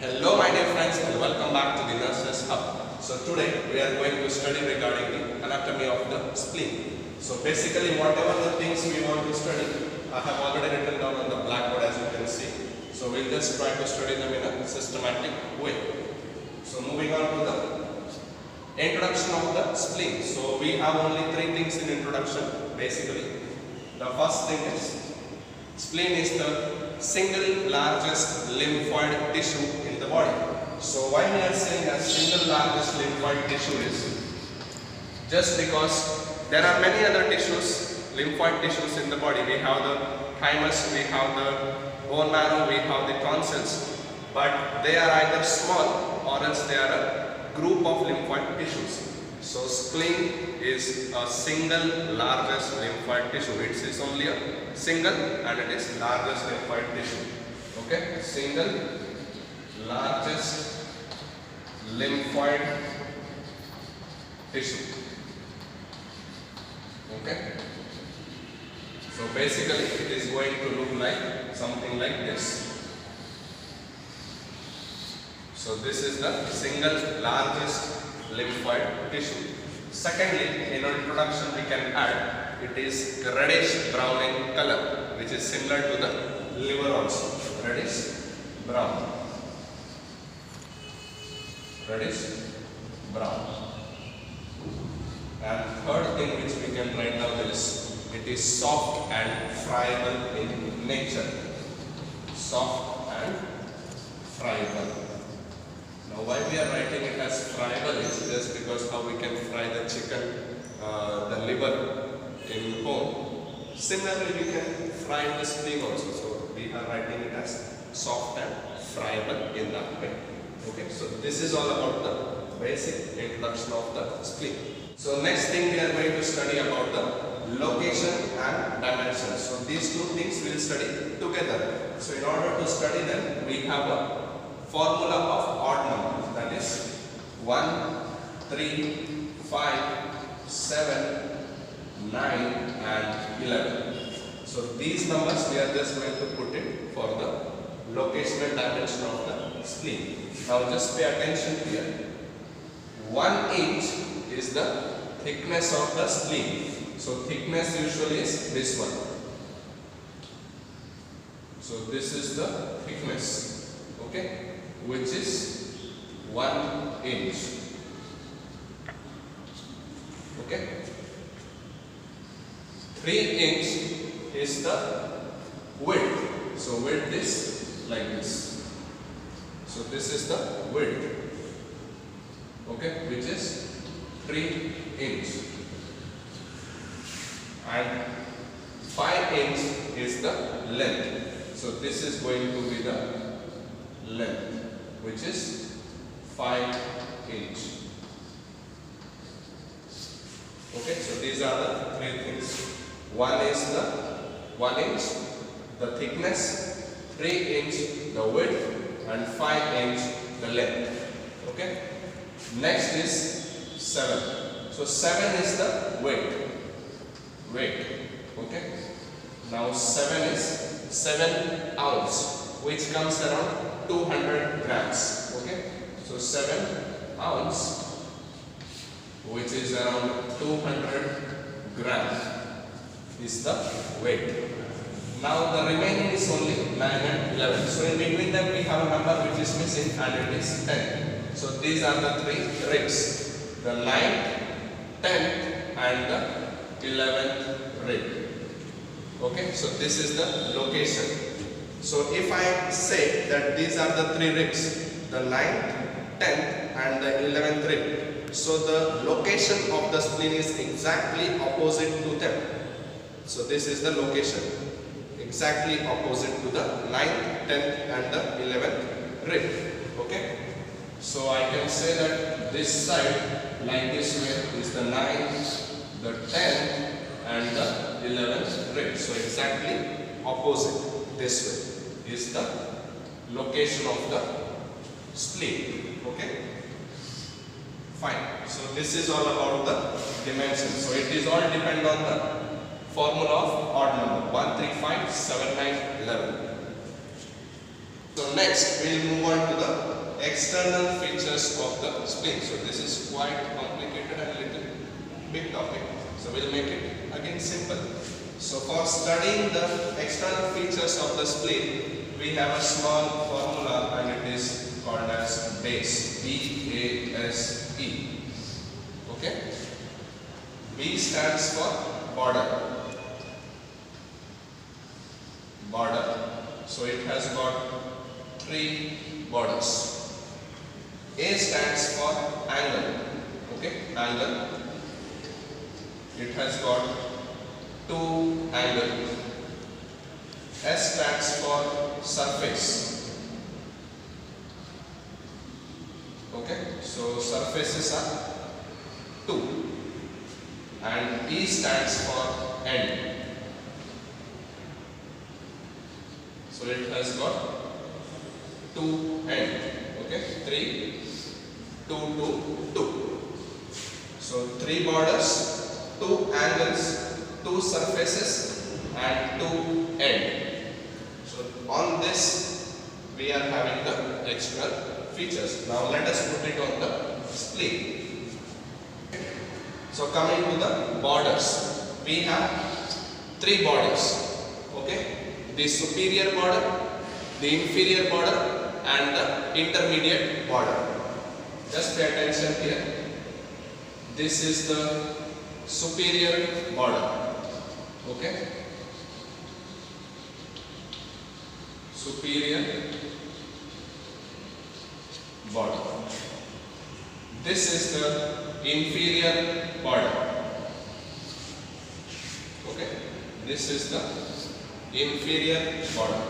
Hello my dear friends and welcome back to the Nurses Hub. So today we are going to study regarding the anatomy of the spleen. So basically whatever the things we want to study, I have already written down on the blackboard as you can see. So we'll just try to study them in a systematic way. So moving on to the introduction of the spleen. So we have only three things in introduction basically. The first thing is spleen is the single largest lymphoid tissue in the body. So why we are saying a single largest lymphoid tissue is just because there are many other tissues, lymphoid tissues in the body. We have the thymus, we have the bone marrow, we have the tonsils, but they are either small or else they are a group of lymphoid tissues. So spleen is a single largest lymphoid tissue. It is only a single and it is largest lymphoid tissue. Okay, single largest lymphoid tissue. Okay. So basically it is going to look like something like this. So this is the single largest lymphoid tissue. Secondly, in our introduction we can add it is reddish brown in color, which is similar to the liver also. Reddish brown. Reddish brown. And third thing which we can write down is it is soft and friable in nature. Soft and friable. Now why we are writing it as friable is just because how we can fry the chicken, the liver in home. Similarly we can fry the spleen also. So we are writing it as soft and friable in that way. Okay, so this is all about the basic introduction of the spleen. So next thing we are going to study about the location and dimension. So these two things we will study together. So in order to study them, we have a formula of odd number, that is 1, 3, 5, 7, 9 and 11. So these numbers we are just going to put it for the location and dimension of the spleen. Now just pay attention here. 1 inch is the thickness of the spleen. So thickness usually is this one. So this is the thickness, okay, which is 1 inch. Okay. 3 inch is the width. So width is like this. So this is the width. Okay, which is 3 inch. And 5 inch is the length. So this is going to be the length, which is 5 inch. Okay, so these are the three things. One is the 1 inch, the thickness, 3 inch the width, and 5 inch the length. Okay. Next is 7. So 7 is the weight. Okay. Now 7 is 7 ounce, which comes around 200 grams. Okay. So 7 ounce, which is around 200 grams, is the weight. Now the remaining is only 9 and 11. So in between them we have a number which is missing and it is 10. So these are the three ribs. The 9th, 10th and the 11th rib. Okay, so this is the location. So if I say that these are the three ribs, the 9th, 10th and the 11th rib. So the location of the spleen is exactly opposite to them. So this is the location. Exactly opposite to the 9th, 10th and the 11th rib. Okay. So I can say that this side like this way is the 9th, the 10th and the 11th rib. So exactly opposite this way is the location of the spleen. Okay. Fine. So this is all about the dimensions. So it is all depend on the formula of odd number 1, 3, 5, 7, 9, 11. So next we will move on to the external features of the spleen. So this is quite complicated and little big topic. So we'll make it again simple. So for studying the external features of the spleen, we have a small formula and it is called as base. B-A-S-E. Okay. B stands for border. Border. So it has got 3 borders. A stands for angle. Okay, angle. It has got 2 angles. S stands for surface. Okay, so surfaces are 2. And E stands for end. So it has got 2 end. Okay, 3, 2, 2, 2. So 3 borders, 2 angles, 2 surfaces and 2 end. So on this we are having the external features. Now let us put it on the spleen. So coming to the borders, we have 3 borders. Okay, the superior border, the inferior border and the intermediate border. Just pay attention here. This is the superior border. Okay, superior border. This is the inferior border. Okay, this is the inferior border.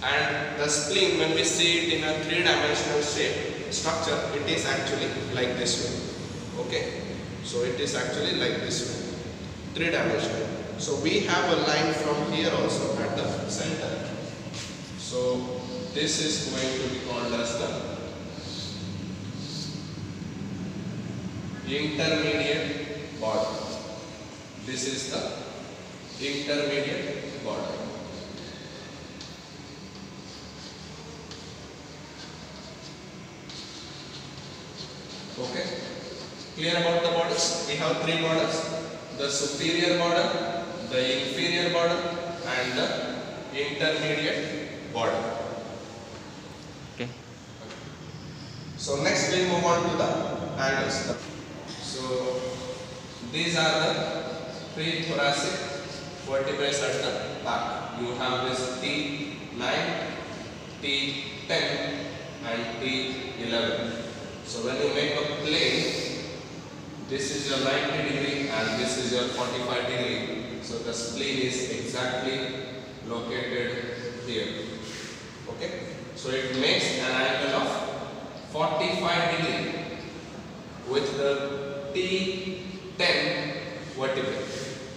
And the spleen, when we see it in a 3-dimensional shape structure, it is actually like this way. Okay, so it is actually like this way, 3-dimensional. So we have a line from here also at the center. So this is going to be called as the intermediate border. This is the intermediate border. Okay, clear about the borders? We have 3 borders: the superior border, the inferior border and the intermediate border. Okay. So next we move on to the angles. So these are the 3 thoracic vertebrae at the back. You have this T9, T10 and T11. So when you make a plane, this is your 90 degree and this is your 45 degree. So the spleen is exactly located here. Okay. So it makes an angle of 45 degree with the T10 vertebrae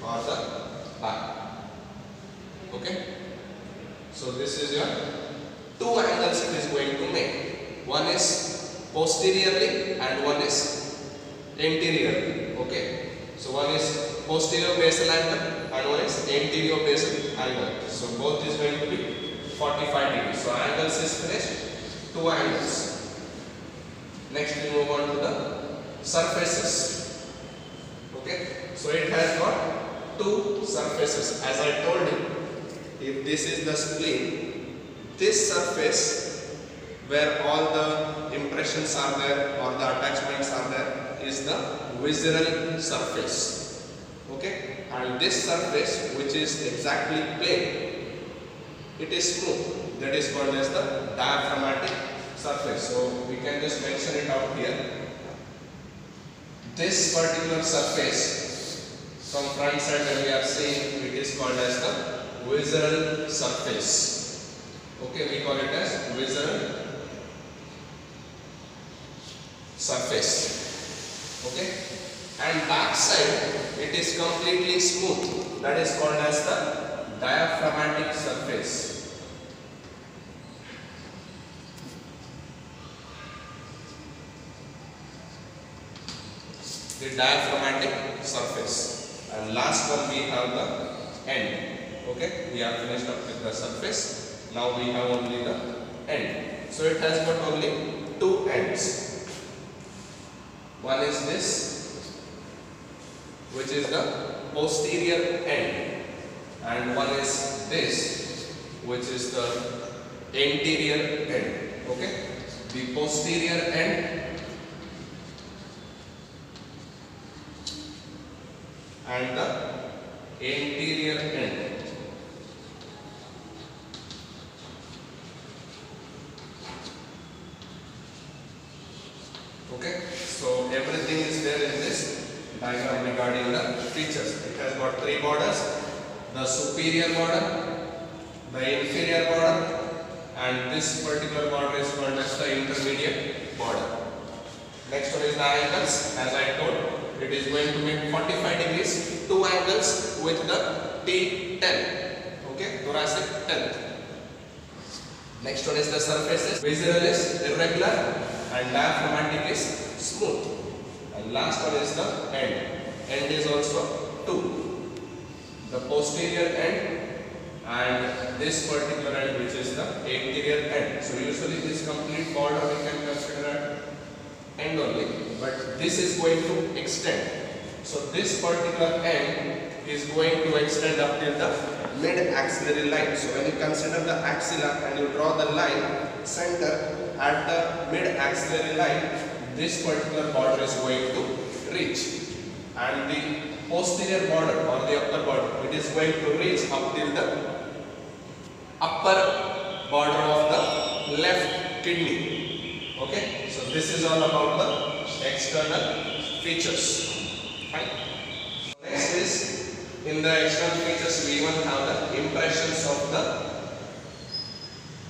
or the back. Okay. So this is your 2 angles it is going to make. One is posteriorly and one is anteriorly. Okay. So one is posterior basal angle and one is anterior basal angle. So both is going to be 45 degrees. So angles is finished. 2 angles. Next we move on to the surfaces. Okay. So it has got 2 surfaces. As I told you, if this is the spleen, this surface where all the impressions are there or the attachments are there is the visceral surface. Okay, and this surface, which is exactly plane, it is smooth. That is called as the diaphragmatic surface. So we can just mention it out here. This particular surface from front side when we are seeing, it is called as the visceral surface. Okay, we call it as visceral surface. Okay, and back side it is completely smooth. That is called as the diaphragmatic surface. The diaphragmatic surface. and last one we have the end. Okay, we are finished up with the surface. Now we have only the end. So it has got only two ends. One is this, which is the posterior end, and one is this, which is the anterior end. Okay, the posterior end and the anterior end. Okay, so everything is there in this diagram regarding the features. It has got three borders: the superior border, the inferior border, and this particular border is called as the intermediate border. Next one is the angles. As I told, it is going to make 45 degrees, two angles with the T10. Okay, thoracic 10. Next one is the surfaces. Visceral is irregular and diaphragmatic is smooth. And last one is the end. End is also 2. The posterior end and this particular end, which is the anterior end. So usually this complete border we can consider end only, but this is going to extend. So this particular end is going to extend up till the mid-axillary line. So when you consider the axilla and you draw the line center at the mid-axillary line, this particular border is going to reach, and the posterior border or the upper border, it is going to reach up till the upper border of the left kidney. Okay, so this is all about the external features. Fine. Next is, in the external features we even have the impressions of the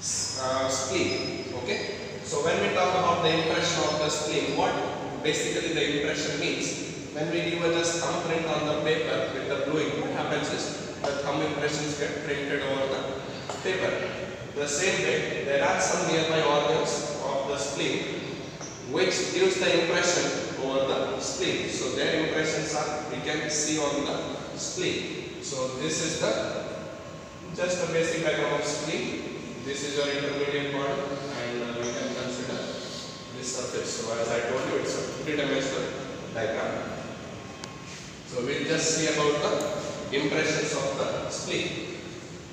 spleen. Okay, so when we talk about the impression of the spleen, what basically the impression means, when we give a just thumbprint on the paper with the bluing, what happens is the thumb impressions get printed over the paper. The same way, there are some nearby organs of the spleen which gives the impression over the spleen. So their impressions are, we can see on the spleen. So this is the just a basic diagram of spleen. This is your intermediate border, and we can consider this surface. So as I told you, it's a three-dimensional diagram. So we'll just see about the impressions of the spleen.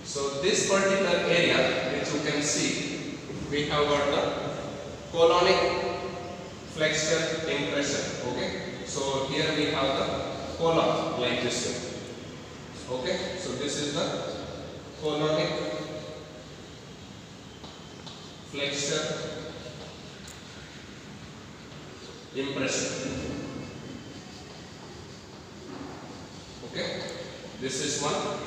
So this particular area, which you can see, we have got the colonic flexure impression. Okay, so here we have the colon like this. Okay, so this is the colonic flexure impression. Okay, this is one.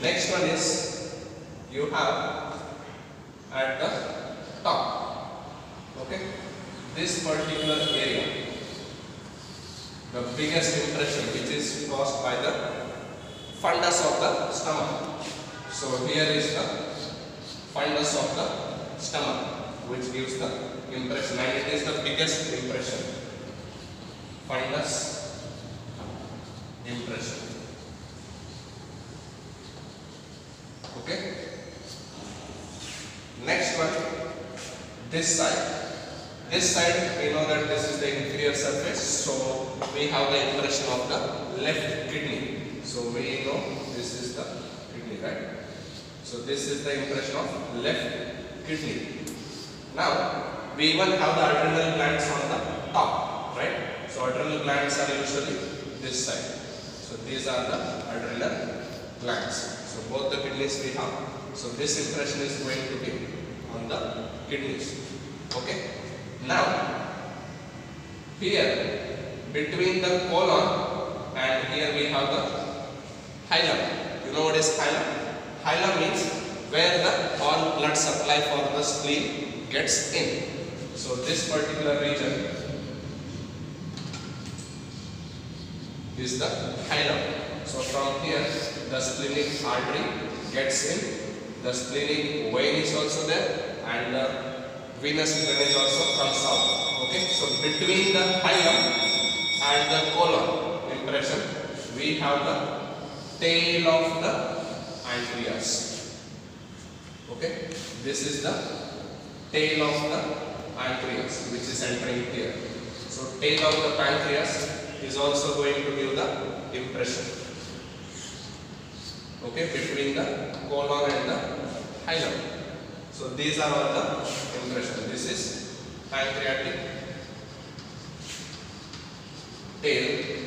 Next one is, you have at the top. Okay, this particular area, the biggest impression, which is caused by the fundus of the stomach. So here is the fundus of the stomach, which gives the impression, and it is the biggest impression. Fundus impression. Okay. Next one, this side. This side, we know that this is the inferior surface, so we have the impression of the left kidney. So we know this is the kidney, right? So this is the impression of left kidney. Now we even have the adrenal glands on the top, right? So adrenal glands are usually this side. So these are the adrenal glands. So both the kidneys we have. So this impression is going to be on the kidneys. Okay. Now here between the colon and here we have the hilum. You know what is hilum? Hilum means where the all blood supply for the spleen gets in. So this particular region is the hilum. So from here the splenic artery gets in, the splenic vein is also there, and the venous drainage also comes out. Okay, so between the hilum and the colon impression, we have the tail of the pancreas. Okay, this is the tail of the pancreas which is entering here. So tail of the pancreas is also going to give the impression. Okay, between the colon and the hilum. So these are all the impression. This is pancreatic tail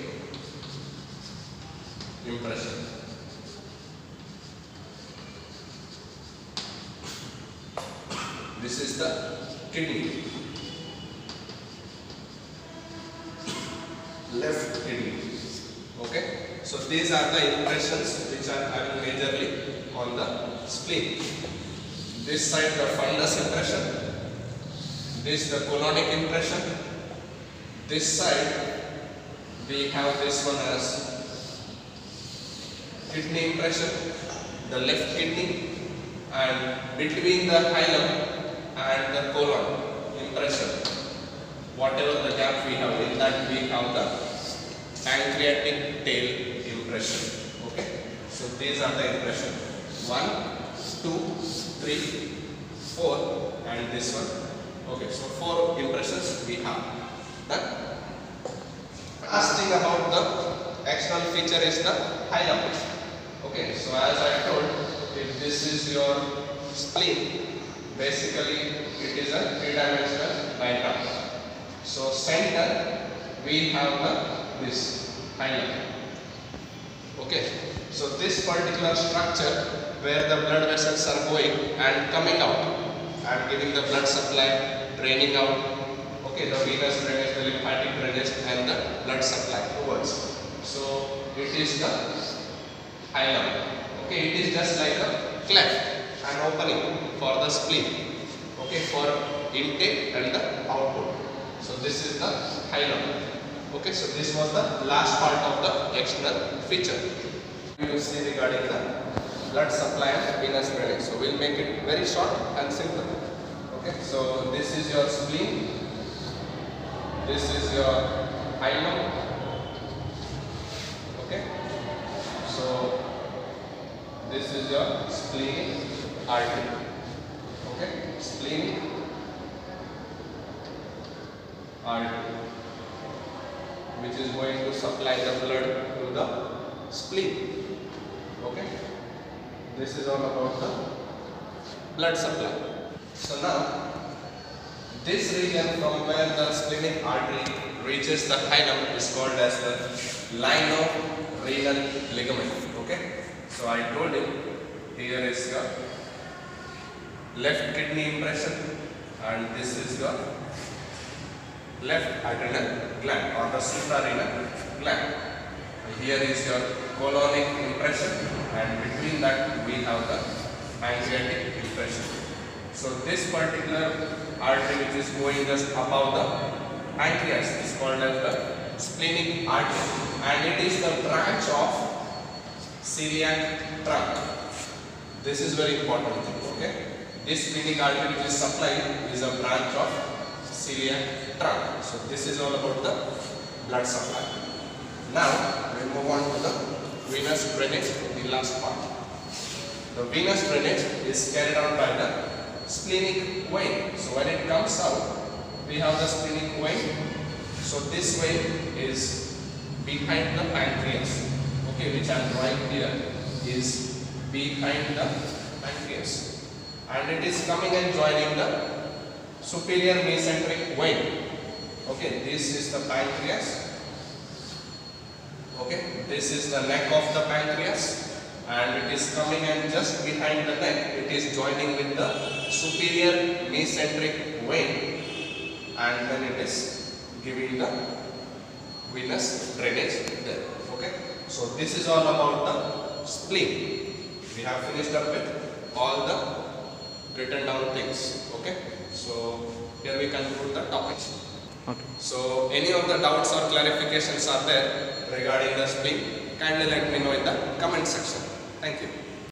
impression. This is the kidney, left kidney. Okay, so these are the impressions which are having majorly on the spleen. This side the fundus impression, this the colonic impression, this side we have this one as kidney impression, the left kidney, and between the hilum and the colon impression, whatever the gap we have, in that we have the pancreatic tail impression. Okay, so these are the impression 1, 2, 3, 4 and this one. Okay, so 4 impressions we have. Done. Last thing about the external feature is the hilum. Okay, so as I told, if this is your spleen, basically it is a three-dimensional diagram. So center we have this hilum. Okay, so this particular structure where the blood vessels are going and coming out and giving the blood supply, draining out. Okay, the venous drainage, the lymphatic drainage and the blood supply towards. So it is the hilum. Okay, it is just like a cleft, an opening for the spleen. Okay, for intake and the output. So this is the hilum. Okay, so this was the last part of the external feature. We will see regarding the blood supply and venous drainage. So we'll make it very short and simple. Okay, so this is your spleen. This is your hilum. Okay, so this is your splenic artery. Okay, splenic artery, which is going to supply the blood to the spleen. Okay, this is all about the blood supply. So now this region from where the splenic artery reaches the hilum is called as the line of renal ligament. Okay, so I told you here is your left kidney impression and this is your left adrenal gland or the suprarenal gland. Here is your colonic impression and between that we have the pancreatic impression. So this particular artery which is going just above the pancreas is called as the splenic artery and it is the branch of celiac trunk. This is very important thing. Okay, this splenic artery which is supplying is a branch of celiac trunk. So this is all about the blood supply. Now we will move on to the venous drainage, the last part. The venous drainage is carried out by the splenic vein. So when it comes out, we have the splenic vein. So this vein is behind the pancreas. Okay, which I am drawing here is behind the pancreas, and it is coming and joining the superior mesenteric vein. Okay, this is the pancreas. Okay, this is the neck of the pancreas and it is coming and just behind the neck it is joining with the superior mesenteric vein and then it is giving the venous drainage there. Okay, so this is all about the spleen. We have finished up with all the written down things. Okay, so here we conclude the topic. Okay. So any of the doubts or clarifications are there regarding the spleen, kindly let me know in the comment section. Thank you.